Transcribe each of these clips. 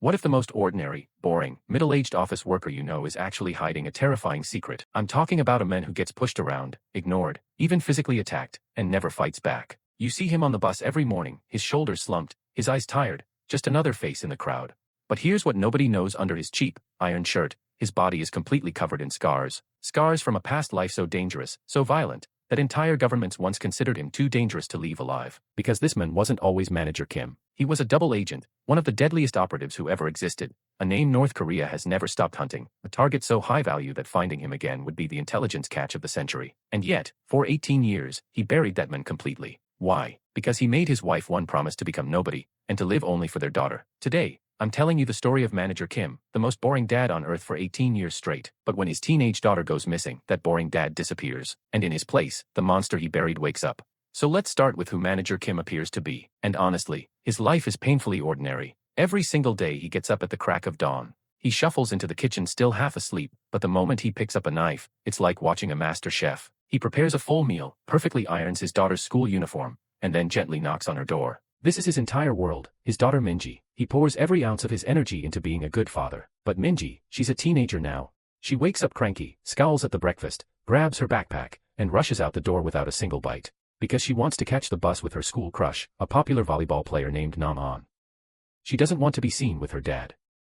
What if the most ordinary, boring, middle-aged office worker you know is actually hiding a terrifying secret? I'm talking about a man who gets pushed around, ignored, even physically attacked, and never fights back. You see him on the bus every morning, his shoulders slumped, his eyes tired, just another face in the crowd. But here's what nobody knows under his cheap, iron shirt. His body is completely covered in scars. Scars from a past life so dangerous, so violent, that entire governments once considered him too dangerous to leave alive. Because this man wasn't always Manager Kim. He was a double agent, one of the deadliest operatives who ever existed. A name North Korea has never stopped hunting, a target so high value that finding him again would be the intelligence catch of the century. And yet, for 18 years, he buried that man completely. Why? Because he made his wife one promise to become nobody, and to live only for their daughter. Today, I'm telling you the story of Manager Kim, the most boring dad on earth for 18 years straight. But when his teenage daughter goes missing, that boring dad disappears. And in his place, the monster he buried wakes up. So let's start with who Manager Kim appears to be. And honestly, his life is painfully ordinary. Every single day he gets up at the crack of dawn. He shuffles into the kitchen still half asleep, but the moment he picks up a knife, it's like watching a master chef. He prepares a full meal, perfectly irons his daughter's school uniform, and then gently knocks on her door. This is his entire world, his daughter Minji. He pours every ounce of his energy into being a good father. But Minji, she's a teenager now. She wakes up cranky, scowls at the breakfast, grabs her backpack, and rushes out the door without a single bite. Because she wants to catch the bus with her school crush, a popular volleyball player named Nam-han. She doesn't want to be seen with her dad.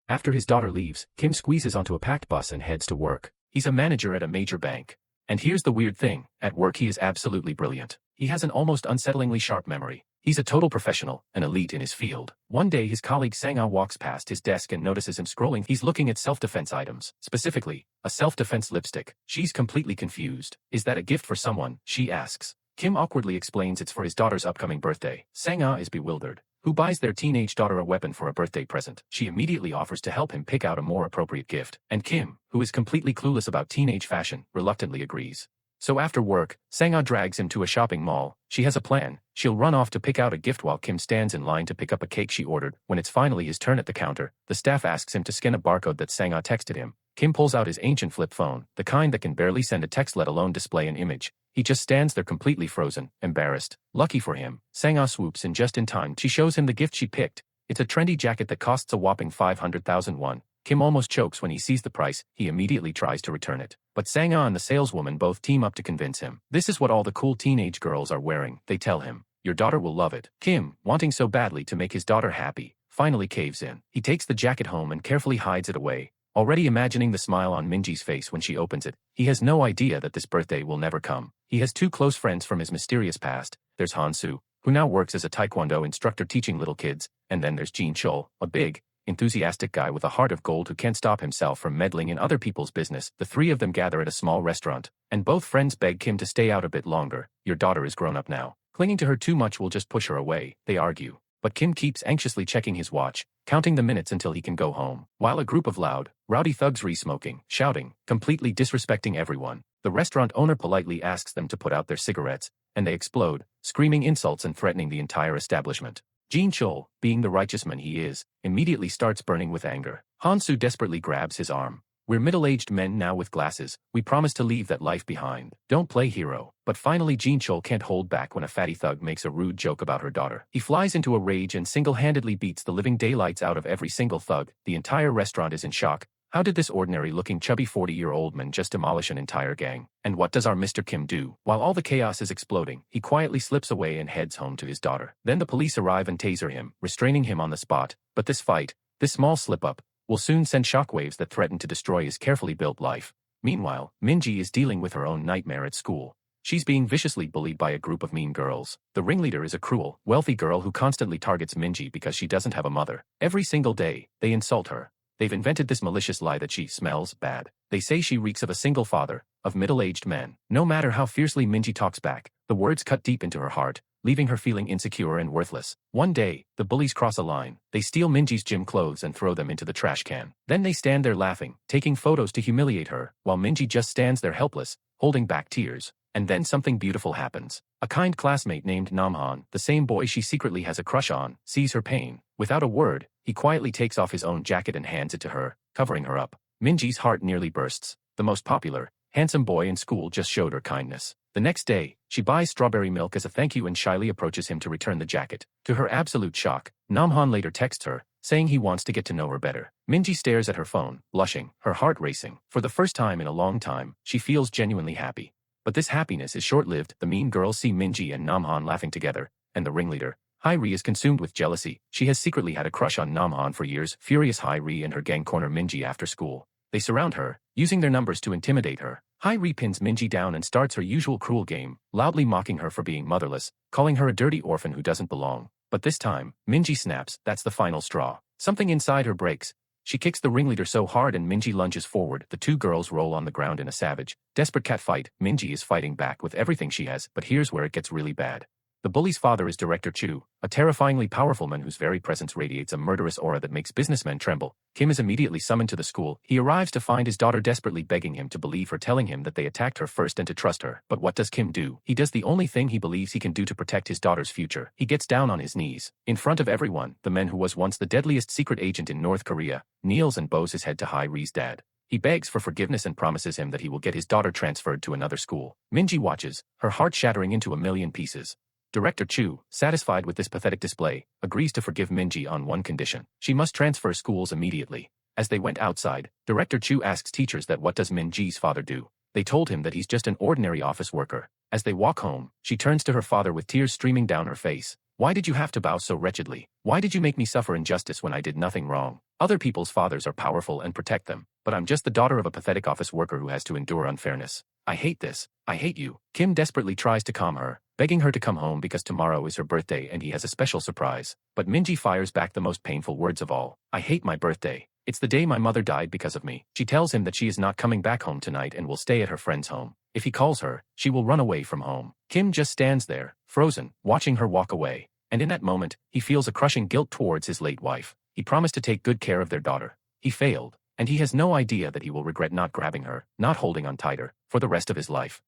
After his daughter leaves, Kim squeezes onto a packed bus and heads to work. He's a manager at a major bank. And here's the weird thing, at work he is absolutely brilliant. He has an almost unsettlingly sharp memory. He's a total professional, an elite in his field. One day his colleague Sang-ah walks past his desk and notices him scrolling. He's looking at self-defense items, specifically, a self-defense lipstick. She's completely confused. Is that a gift for someone? She asks. Kim awkwardly explains it's for his daughter's upcoming birthday. Sang-ah is bewildered. Who buys their teenage daughter a weapon for a birthday present? She immediately offers to help him pick out a more appropriate gift. And Kim, who is completely clueless about teenage fashion, reluctantly agrees. So after work, Sang-ah drags him to a shopping mall. She has a plan. She'll run off to pick out a gift while Kim stands in line to pick up a cake she ordered. When it's finally his turn at the counter, the staff asks him to scan a barcode that Sang-ah texted him. Kim pulls out his ancient flip phone, the kind that can barely send a text let alone display an image. He just stands there completely frozen, embarrassed. Lucky for him, Sang-ah swoops in just in time. She shows him the gift she picked. It's a trendy jacket that costs a whopping 500,000 won. Kim almost chokes when he sees the price. He immediately tries to return it. But Sang-ah and the saleswoman both team up to convince him. This is what all the cool teenage girls are wearing, they tell him. Your daughter will love it. Kim, wanting so badly to make his daughter happy, finally caves in. He takes the jacket home and carefully hides it away. Already imagining the smile on Minji's face when she opens it, he has no idea that this birthday will never come. He has two close friends from his mysterious past. There's Han-soo, who now works as a taekwondo instructor teaching little kids, and then there's Jin-chul, a big, enthusiastic guy with a heart of gold who can't stop himself from meddling in other people's business. The three of them gather at a small restaurant, and both friends beg Kim to stay out a bit longer. Your daughter is grown up now. Clinging to her too much will just push her away, they argue. But Kim keeps anxiously checking his watch, counting the minutes until he can go home. While a group of loud, rowdy thugs re-smoking, shouting, completely disrespecting everyone. The restaurant owner politely asks them to put out their cigarettes, and they explode, screaming insults and threatening the entire establishment. Jin-chul, being the righteous man he is, immediately starts burning with anger. Han-soo desperately grabs his arm. We're middle-aged men now with glasses. We promise to leave that life behind. Don't play hero. But finally Jin-chul can't hold back when a fatty thug makes a rude joke about her daughter. He flies into a rage and single-handedly beats the living daylights out of every single thug. The entire restaurant is in shock. How did this ordinary-looking chubby 40-year-old man just demolish an entire gang? And what does our Mr. Kim do? While all the chaos is exploding, he quietly slips away and heads home to his daughter. Then the police arrive and taser him, restraining him on the spot. But this fight, this small slip-up, will soon send shockwaves that threaten to destroy his carefully built life. Meanwhile, Minji is dealing with her own nightmare at school. She's being viciously bullied by a group of mean girls. The ringleader is a cruel, wealthy girl who constantly targets Minji because she doesn't have a mother. Every single day, they insult her. They've invented this malicious lie that she smells bad. They say she reeks of a single father, of middle-aged men. No matter how fiercely Minji talks back, the words cut deep into her heart, leaving her feeling insecure and worthless. One day, the bullies cross a line. They steal Minji's gym clothes and throw them into the trash can. Then they stand there laughing, taking photos to humiliate her, while Minji just stands there helpless, holding back tears. And then something beautiful happens. A kind classmate named Nam-han, the same boy she secretly has a crush on, sees her pain. Without a word, he quietly takes off his own jacket and hands it to her, covering her up. Minji's heart nearly bursts. The most popular, handsome boy in school just showed her kindness. The next day, she buys strawberry milk as a thank you and shyly approaches him to return the jacket. To her absolute shock, Nam-han later texts her, saying he wants to get to know her better. Minji stares at her phone, blushing, her heart racing. For the first time in a long time, she feels genuinely happy. But this happiness is short-lived. The mean girls see Minji and Namhan laughing together, and the ringleader, Hairi, is consumed with jealousy. She has secretly had a crush on Namhan for years. Furious, Hairi and her gang corner Minji after school. They surround her, using their numbers to intimidate her. Hairi pins Minji down and starts her usual cruel game, loudly mocking her for being motherless, calling her a dirty orphan who doesn't belong. But this time, Minji snaps. That's the final straw. Something inside her breaks. She kicks the ringleader so hard and Minji lunges forward. The two girls roll on the ground in a savage, desperate cat fight. Minji is fighting back with everything she has, but here's where it gets really bad. The bully's father is Director Chu, a terrifyingly powerful man whose very presence radiates a murderous aura that makes businessmen tremble. Kim is immediately summoned to the school. He arrives to find his daughter desperately begging him to believe her, telling him that they attacked her first and to trust her. But what does Kim do? He does the only thing he believes he can do to protect his daughter's future. He gets down on his knees. In front of everyone, the man who was once the deadliest secret agent in North Korea, kneels and bows his head to Hairi's dad. He begs for forgiveness and promises him that he will get his daughter transferred to another school. Minji watches, her heart shattering into a million pieces. Director Chu, satisfied with this pathetic display, agrees to forgive Minji on one condition. She must transfer schools immediately. As they went outside, Director Chu asks teachers that what does Minji's father do. They told him that he's just an ordinary office worker. As they walk home, she turns to her father with tears streaming down her face. Why did you have to bow so wretchedly? Why did you make me suffer injustice when I did nothing wrong? Other people's fathers are powerful and protect them, but I'm just the daughter of a pathetic office worker who has to endure unfairness. I hate this. I hate you. Kim desperately tries to calm her, begging her to come home because tomorrow is her birthday and he has a special surprise. But Minji fires back the most painful words of all. I hate my birthday. It's the day my mother died because of me. She tells him that she is not coming back home tonight and will stay at her friend's home. If he calls her, she will run away from home. Kim just stands there, frozen, watching her walk away. And in that moment, he feels a crushing guilt towards his late wife. He promised to take good care of their daughter. He failed, and he has no idea that he will regret not grabbing her, not holding on tighter, for the rest of his life.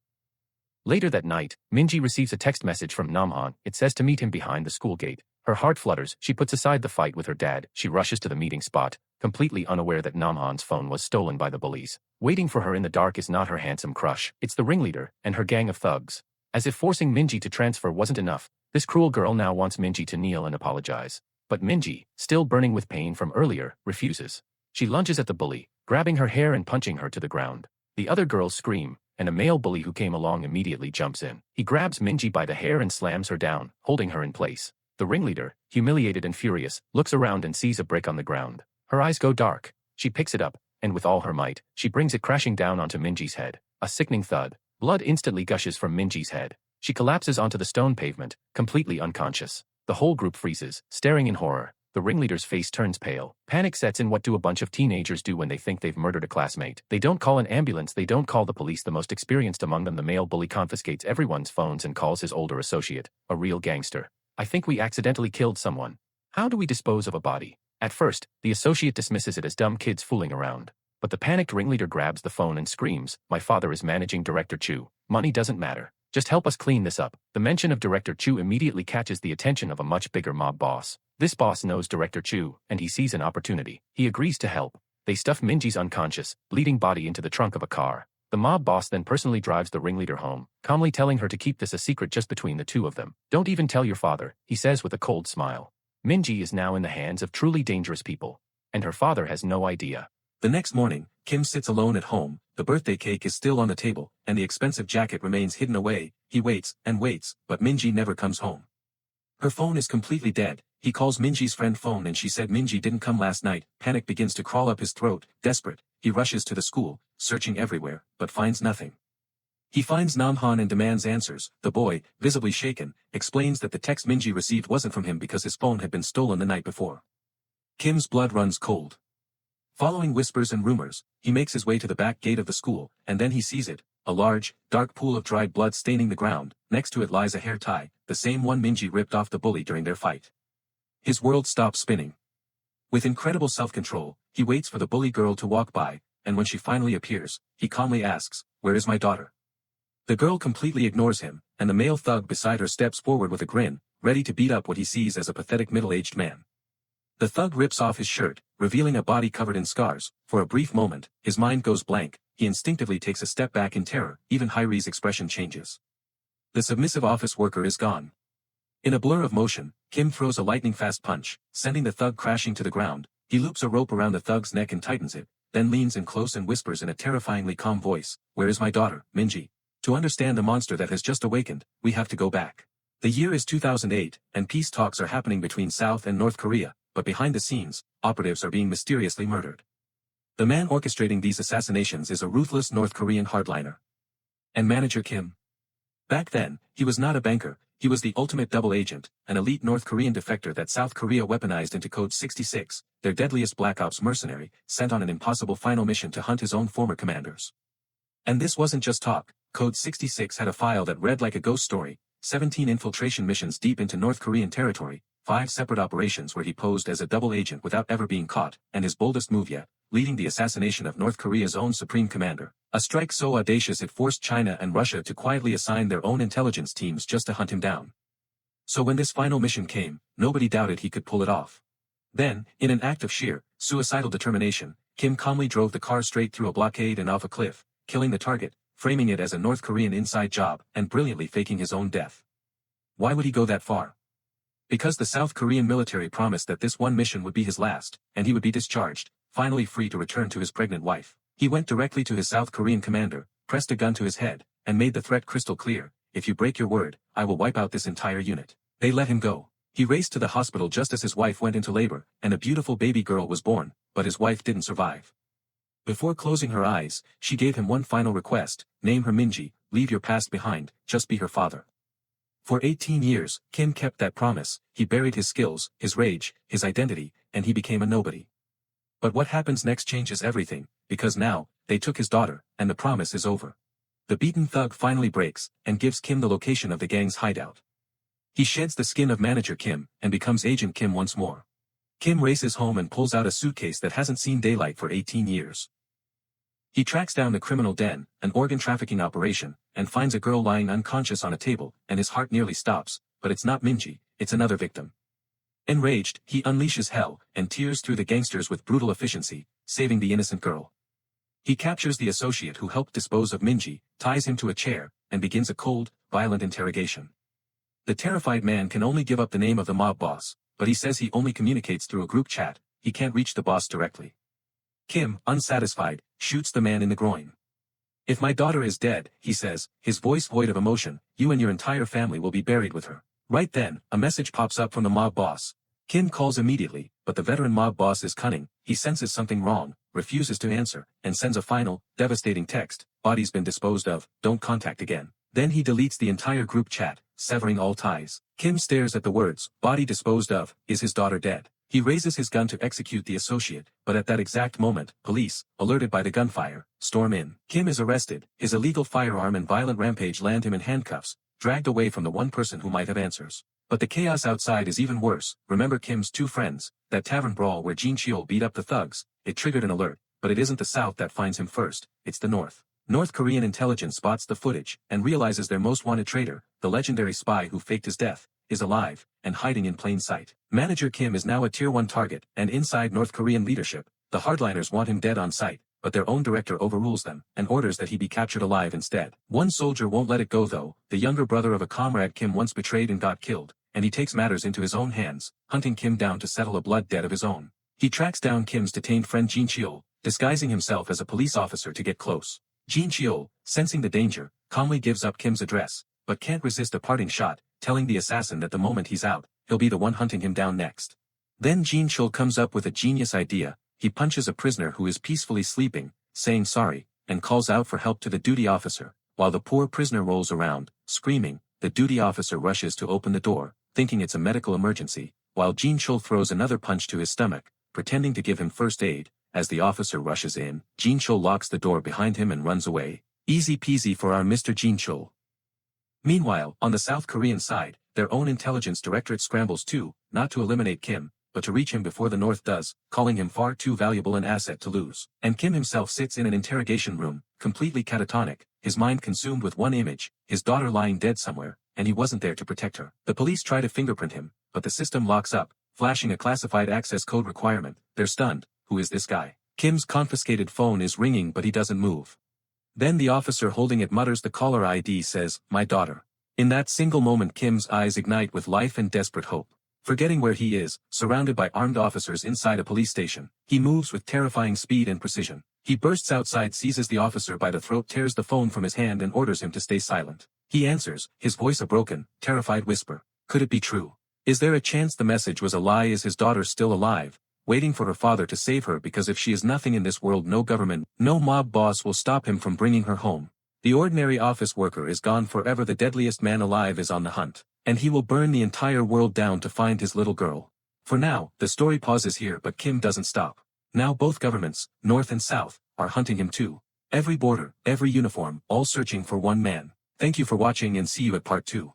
Later that night, Minji receives a text message from Namhan. It says to meet him behind the school gate. Her heart flutters. She puts aside the fight with her dad. She rushes to the meeting spot, completely unaware that Namhan's phone was stolen by the bullies. Waiting for her in the dark is not her handsome crush. It's the ringleader and her gang of thugs. As if forcing Minji to transfer wasn't enough, this cruel girl now wants Minji to kneel and apologize. But Minji, still burning with pain from earlier, refuses. She lunges at the bully, grabbing her hair and punching her to the ground. The other girls scream, and a male bully who came along immediately jumps in. He grabs Minji by the hair and slams her down, holding her in place. The ringleader, humiliated and furious, looks around and sees a brick on the ground. Her eyes go dark. She picks it up, and with all her might, she brings it crashing down onto Minji's head. A sickening thud. Blood instantly gushes from Minji's head. She collapses onto the stone pavement, completely unconscious. The whole group freezes, staring in horror. The ringleader's face turns pale. Panic sets in. What do a bunch of teenagers do when they think they've murdered a classmate? They don't call an ambulance. They don't call the police. The most experienced among them, the male bully, confiscates everyone's phones and calls his older associate, a real gangster. I think we accidentally killed someone. How do we dispose of a body? At first, the associate dismisses it as dumb kids fooling around. But the panicked ringleader grabs the phone and screams, my father is managing Director Chu. Money doesn't matter. Just help us clean this up. The mention of Director Chu immediately catches the attention of a much bigger mob boss. This boss knows Director Chu, and he sees an opportunity. He agrees to help. They stuff Minji's unconscious, bleeding body into the trunk of a car. The mob boss then personally drives the ringleader home, calmly telling her to keep this a secret just between the two of them. Don't even tell your father, he says with a cold smile. Minji is now in the hands of truly dangerous people, and her father has no idea. The next morning, Kim sits alone at home. The birthday cake is still on the table, and the expensive jacket remains hidden away. He waits and waits, but Minji never comes home. Her phone is completely dead. He calls Minji's friend phone and she said Minji didn't come last night. Panic begins to crawl up his throat. Desperate, he rushes to the school, searching everywhere, but finds nothing. He finds Namhan and demands answers. The boy, visibly shaken, explains that the text Minji received wasn't from him because his phone had been stolen the night before. Kim's blood runs cold. Following whispers and rumors, he makes his way to the back gate of the school, and then he sees it, a large, dark pool of dried blood staining the ground. Next to it lies a hair tie, the same one Minji ripped off the bully during their fight. His world stops spinning. With incredible self-control, he waits for the bully girl to walk by, and when she finally appears, he calmly asks, "Where is my daughter?" The girl completely ignores him, and the male thug beside her steps forward with a grin, ready to beat up what he sees as a pathetic middle-aged man. The thug rips off his shirt, revealing a body covered in scars. For a brief moment, his mind goes blank. He instinctively takes a step back in terror. Even Hairi's expression changes. The submissive office worker is gone. In a blur of motion, Kim throws a lightning-fast punch, sending the thug crashing to the ground. He loops a rope around the thug's neck and tightens it, then leans in close and whispers in a terrifyingly calm voice, "Where is my daughter, Minji? To understand the monster that has just awakened, we have to go back." The year is 2008, and peace talks are happening between South and North Korea, but behind the scenes, operatives are being mysteriously murdered. The man orchestrating these assassinations is a ruthless North Korean hardliner. And Manager Kim? Back then, he was not a banker, he was the ultimate double agent, an elite North Korean defector that South Korea weaponized into Code 66, their deadliest Black Ops mercenary, sent on an impossible final mission to hunt his own former commanders. And this wasn't just talk. Code 66 had a file that read like a ghost story, 17 infiltration missions deep into North Korean territory, 5 separate operations where he posed as a double agent without ever being caught, and his boldest move yet, leading the assassination of North Korea's own supreme commander, a strike so audacious it forced China and Russia to quietly assign their own intelligence teams just to hunt him down. So when this final mission came, nobody doubted he could pull it off. Then, in an act of sheer, suicidal determination, Kim calmly drove the car straight through a blockade and off a cliff, killing the target, framing it as a North Korean inside job, and brilliantly faking his own death. Why would he go that far? Because the South Korean military promised that this one mission would be his last, and he would be discharged, finally free to return to his pregnant wife. He went directly to his South Korean commander, pressed a gun to his head, and made the threat crystal clear, "If you break your word, I will wipe out this entire unit." They let him go. He raced to the hospital just as his wife went into labor, and a beautiful baby girl was born, but his wife didn't survive. Before closing her eyes, she gave him one final request: name her Minji, leave your past behind, just be her father. For 18 years, Kim kept that promise. He buried his skills, his rage, his identity, and he became a nobody. But what happens next changes everything, because now, they took his daughter, and the promise is over. The beaten thug finally breaks, and gives Kim the location of the gang's hideout. He sheds the skin of Manager Kim, and becomes Agent Kim once more. Kim races home and pulls out a suitcase that hasn't seen daylight for 18 years. He tracks down the criminal den, an organ trafficking operation, and finds a girl lying unconscious on a table, and his heart nearly stops, but it's not Minji, it's another victim. Enraged, he unleashes hell, and tears through the gangsters with brutal efficiency, saving the innocent girl. He captures the associate who helped dispose of Minji, ties him to a chair, and begins a cold, violent interrogation. The terrified man can only give up the name of the mob boss, but he says he only communicates through a group chat, he can't reach the boss directly. Kim, unsatisfied, shoots the man in the groin. "If my daughter is dead," he says, his voice void of emotion, "you and your entire family will be buried with her." Right then, a message pops up from the mob boss. Kim calls immediately, but the veteran mob boss is cunning. He senses something wrong, refuses to answer, and sends a final, devastating text: "Body's been disposed of, don't contact again." Then he deletes the entire group chat, severing all ties. Kim stares at the words, "Body disposed of, is his daughter dead?" He raises his gun to execute the associate, but at that exact moment, police, alerted by the gunfire, storm in. Kim is arrested, his illegal firearm and violent rampage land him in handcuffs, dragged away from the one person who might have answers. But the chaos outside is even worse. Remember Kim's two friends, that tavern brawl where Jin Cheol beat up the thugs? It triggered an alert, but it isn't the South that finds him first, it's the North. North Korean intelligence spots the footage, and realizes their most wanted traitor, the legendary spy who faked his death, is alive, and hiding in plain sight. Manager Kim is now a Tier 1 target, and inside North Korean leadership, the hardliners want him dead on sight, but their own director overrules them, and orders that he be captured alive instead. One soldier won't let it go though, the younger brother of a comrade Kim once betrayed and got killed, and he takes matters into his own hands, hunting Kim down to settle a blood debt of his own. He tracks down Kim's detained friend Jin Cheol, disguising himself as a police officer to get close. Jin Cheol, sensing the danger, calmly gives up Kim's address, but can't resist a parting shot, telling the assassin that the moment he's out, he'll be the one hunting him down next. Then Jin Cheol comes up with a genius idea. He punches a prisoner who is peacefully sleeping, saying sorry, and calls out for help to the duty officer. While the poor prisoner rolls around, screaming, the duty officer rushes to open the door, thinking it's a medical emergency, while Jin Cheol throws another punch to his stomach, pretending to give him first aid. As the officer rushes in, Jin Cheol locks the door behind him and runs away. Easy peasy for our Mr. Jin Cheol. Meanwhile, on the South Korean side, their own intelligence directorate scrambles too, not to eliminate Kim, but to reach him before the North does, calling him far too valuable an asset to lose. And Kim himself sits in an interrogation room, completely catatonic, his mind consumed with one image, his daughter lying dead somewhere, and he wasn't there to protect her. The police try to fingerprint him, but the system locks up, flashing a classified access code requirement. They're stunned. Who is this guy? Kim's confiscated phone is ringing but he doesn't move. Then the officer holding it mutters the caller ID says, "My daughter." In that single moment Kim's eyes ignite with life and desperate hope. Forgetting where he is, surrounded by armed officers inside a police station, he moves with terrifying speed and precision. He bursts outside, seizes the officer by the throat, tears the phone from his hand and orders him to stay silent. He answers, his voice a broken, terrified whisper. Could it be true? Is there a chance the message was a lie? Is his daughter still alive, waiting for her father to save her? Because if she is nothing in this world, no government, no mob boss will stop him from bringing her home. The ordinary office worker is gone forever. The deadliest man alive is on the hunt, and he will burn the entire world down to find his little girl. For now, the story pauses here, but Kim doesn't stop. Now both governments, North and South, are hunting him too. Every border, every uniform, all searching for one man. Thank you for watching and see you at part 2.